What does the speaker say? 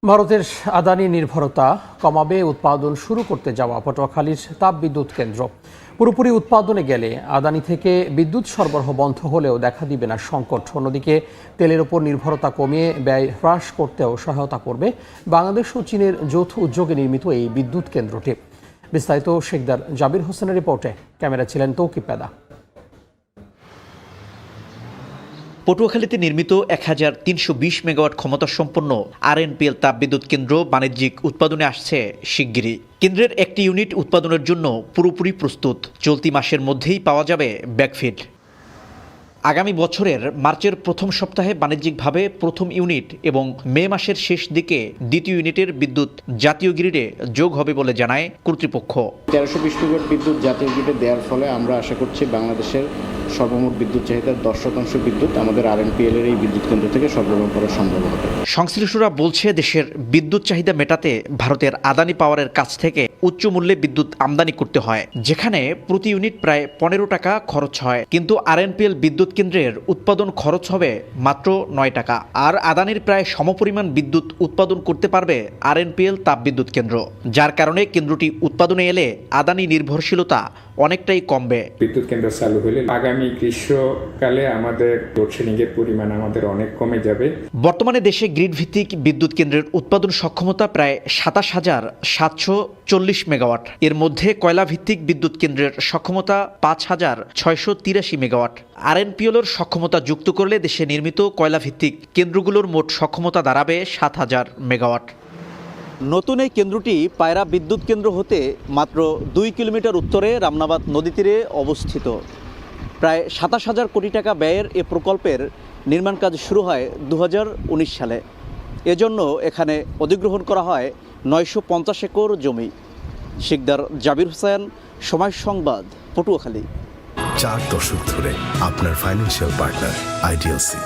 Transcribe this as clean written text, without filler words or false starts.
ভারতের আদানি নির্ভরতা কমাবে উৎপাদন শুরু করতে যাওয়া পটুয়াখালীর তাপবিদ্যুৎ কেন্দ্র। পুরোপুরি উৎপাদনে গেলে আদানি থেকে বিদ্যুৎ সরবরাহ বন্ধ হলেও দেখা দিবে না সংকট। অন্যদিকে তেলের ওপর নির্ভরতা কমিয়ে ব্যয় হ্রাস করতেও সহায়তা করবে বাংলাদেশ ও চীনের যৌথ উদ্যোগে নির্মিত এই বিদ্যুৎ কেন্দ্রটি। বিস্তারিত শেখদার জাবির হোসেনের রিপোর্টে, ক্যামেরা ছিলেন তৌকিব পেদা। পটুয়াখালীতে নির্মিত ১৩২০ মেগাওয়াট ক্ষমতা সম্পন্ন আরএনপিএল তাপবিদ্যুৎ কেন্দ্র বাণিজ্যিক উৎপাদনে আসছে শিগগিরই। কেন্দ্রের একটি ইউনিট উৎপাদনের জন্য পুরোপুরি প্রস্তুত। চলতি মাসের মধ্যেই পাওয়া যাবে ব্যাকফিড। আগামী বছরের মার্চের প্রথম সপ্তাহে বাণিজ্যিকভাবে প্রথম ইউনিট এবং মে মাসের শেষ দিকে দ্বিতীয় ইউনিটের বিদ্যুৎ জাতীয় গ্রিডে যোগ হবে বলে জানায় কর্তৃপক্ষ। ১৩২০ মেগাওয়াট বিদ্যুৎ জাতীয় গ্রিডে দেওয়ার ফলে আমরা আশা করছি বাংলাদেশের সর্বমোট বিদ্যুৎ চাহিদার ১০% বিদ্যুৎ আমাদের আরএনপিএল এর এই বিদ্যুৎ কেন্দ্র থেকে সরবরাহ করা সম্ভব হবে। সংশ্লিষ্টরা বলছে, দেশের বিদ্যুৎ চাহিদা মেটাতে ভারতের আদানি পাওয়ারের কাছ থেকে উচ্চ মূল্যে বিদ্যুৎ আমদানি করতে হয়, যেখানে প্রতি ইউনিট প্রায় ১৫ টাকা খরচ হয়। কিন্তু আরএনপিএল বিদ্যুৎ কেন্দ্রের উৎপাদন খরচ হবে মাত্র ৯ টাকা। আর আদানির প্রায় সমপরিমাণ বিদ্যুৎ উৎপাদন করতে পারবে আরএনপিএল তাপবিদ্যুৎ কেন্দ্র, যার কারণে কেন্দ্রটি উৎপাদনে এলে আদানি নির্ভরশীলতা অনেকটাই কমবে। বিদ্যুৎ কেন্দ্র চালু হলে আগামী গ্রীষ্মকালে আমাদের লোডশেডিং এর পরিমাণ আমাদের অনেক কমে যাবে। বর্তমানে দেশে গ্রিড ভিত্তিক বিদ্যুৎ কেন্দ্রের উৎপাদন সক্ষমতা প্রায় ২৭,৭৪০ মেগাওয়াট। এর মধ্যে কয়লা ভিত্তিক বিদ্যুৎ কেন্দ্রের সক্ষমতা ৫,৬৮৩ মেগাওয়াট। আরএনপিএল এর সক্ষমতা যুক্ত করলে দেশে নির্মিত কয়লা ভিত্তিক কেন্দ্রগুলোর মোট সক্ষমতা দাঁড়াবে ৭,০০০ মেগাওয়াট। নতুন এই কেন্দ্রটি পায়রা বিদ্যুৎ কেন্দ্র হতে মাত্র ২ কিলোমিটার উত্তরে রামনাবাদ নদী তীরে অবস্থিত। প্রায় ২৭,০০০ কোটি টাকা ব্যয়ের এ প্রকল্পের নির্মাণ কাজ শুরু হয় ২০১৯ সালে। এজন্য এখানে অধিগ্রহণ করা হয় ৯৫০ একর জমি। শেখদার জাবির হোসেন, সময় সংবাদ, পটুয়াখালী। 4 দশক ধরে আপনার ফাইন্যান্সিয়াল পার্টনার আইডিএলসি।